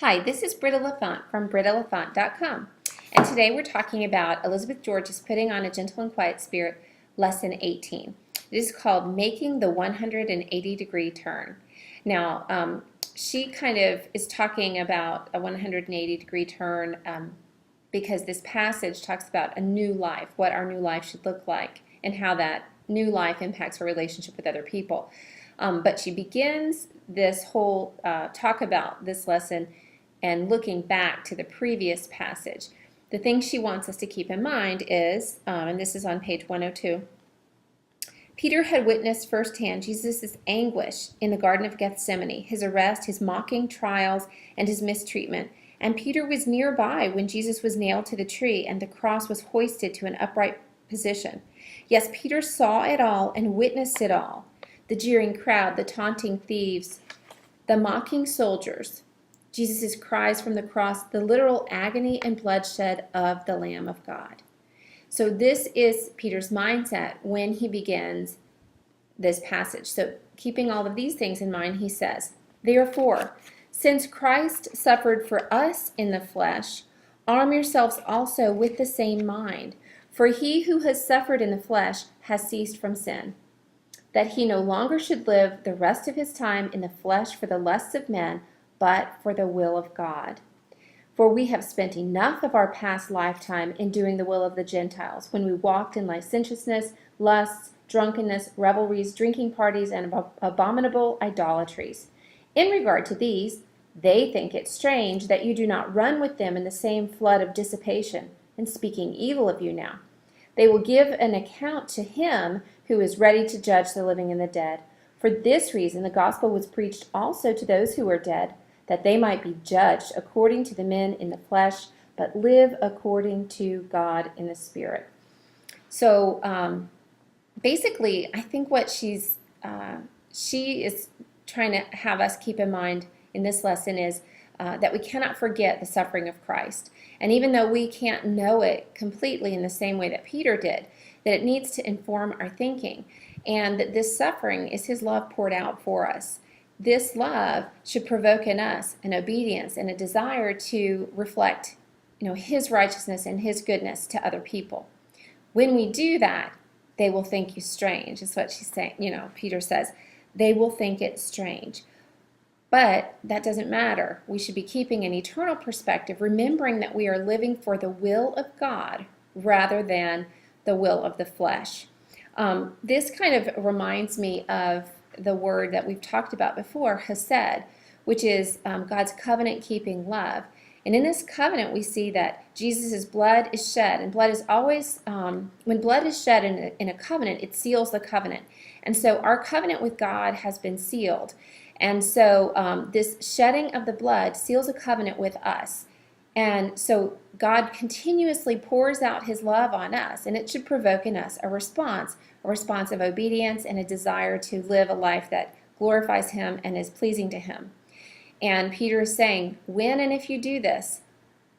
Hi, this is Britta LaFont from BrittaLaFont.com, and today we're talking about Elizabeth George's Putting on a Gentle and Quiet Spirit, Lesson 18. It is called Making the 180-Degree Turn. Now, she kind of is talking about a 180-degree turn because this passage talks about a new life, what our new life should look like, and how that new life impacts our relationship with other people. But she begins this whole talk about this lesson and looking back to the previous passage. The thing she wants us to keep in mind is, and this is on page 102, Peter had witnessed firsthand Jesus' anguish in the Garden of Gethsemane, his arrest, his mocking trials, and his mistreatment. And Peter was nearby when Jesus was nailed to the tree and the cross was hoisted to an upright position. Yes, Peter saw it all and witnessed it all. The jeering crowd, the taunting thieves, the mocking soldiers, Jesus' cries from the cross, the literal agony and bloodshed of the Lamb of God. So this is Peter's mindset when he begins this passage. So keeping all of these things in mind, he says, "Therefore, since Christ suffered for us in the flesh, arm yourselves also with the same mind. For he who has suffered in the flesh has ceased from sin, that he no longer should live the rest of his time in the flesh for the lusts of men, but for the will of God. For we have spent enough of our past lifetime in doing the will of the Gentiles, when we walked in licentiousness, lusts, drunkenness, revelries, drinking parties, and abominable idolatries. In regard to these, they think it strange that you do not run with them in the same flood of dissipation, and speaking evil of you now. They will give an account to him who is ready to judge the living and the dead. For this reason the gospel was preached also to those who are dead, that they might be judged according to the men in the flesh, but live according to God in the Spirit." So basically, I think what she is trying to have us keep in mind in this lesson is that we cannot forget the suffering of Christ. And even though we can't know it completely in the same way that Peter did, that it needs to inform our thinking, and that this suffering is his love poured out for us. This love should provoke in us an obedience and a desire to reflect, his righteousness and his goodness to other people. When we do that, they will think you strange. Is what she's saying. Peter says, they will think it strange. But that doesn't matter. We should be keeping an eternal perspective, remembering that we are living for the will of God rather than the will of the flesh. This kind of reminds me of the word that we've talked about before, hesed, which is God's covenant-keeping love. And in this covenant, we see that Jesus' blood is shed, and blood is always, when blood is shed in a covenant, it seals the covenant. And so our covenant with God has been sealed. And so this shedding of the blood seals a covenant with us. And so God continuously pours out his love on us, and it should provoke in us a response of obedience and a desire to live a life that glorifies him and is pleasing to him. And Peter is saying, when and if you do this,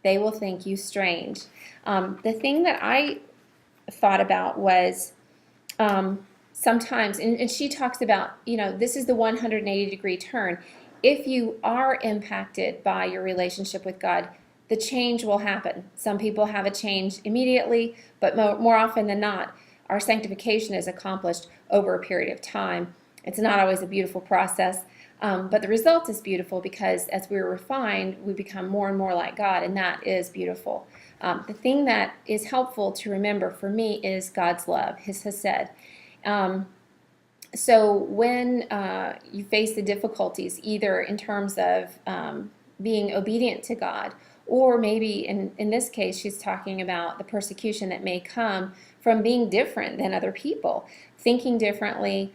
they will think you strange. The thing that I thought about was sometimes, and she talks about, this is the 180-degree turn. If you are impacted by your relationship with God, the change will happen. Some people have a change immediately, but more often than not, our sanctification is accomplished over a period of time. It's not always a beautiful process, but the result is beautiful because as we're refined, we become more and more like God, and that is beautiful. The thing that is helpful to remember for me is God's love, his hesed. So when you face the difficulties, either in terms of being obedient to God, or maybe in this case, she's talking about the persecution that may come from being different than other people, thinking differently,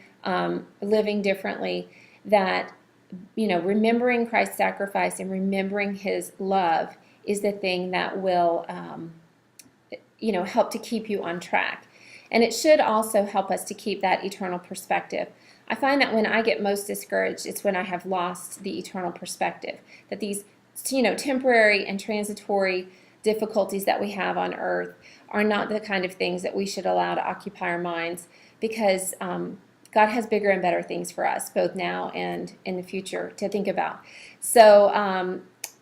living differently, that, remembering Christ's sacrifice and remembering his love is the thing that will, help to keep you on track. And it should also help us to keep that eternal perspective. I find that when I get most discouraged, it's when I have lost the eternal perspective, that these temporary and transitory difficulties that we have on earth are not the kind of things that we should allow to occupy our minds, because God has bigger and better things for us, both now and in the future, to think about. So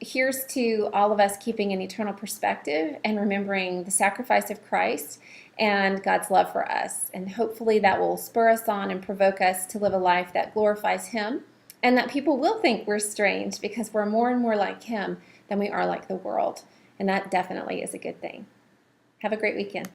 here's to all of us keeping an eternal perspective and remembering the sacrifice of Christ and God's love for us. And hopefully that will spur us on and provoke us to live a life that glorifies Him, and that people will think we're strange because we're more and more like Him than we are like the world. And that definitely is a good thing. Have a great weekend.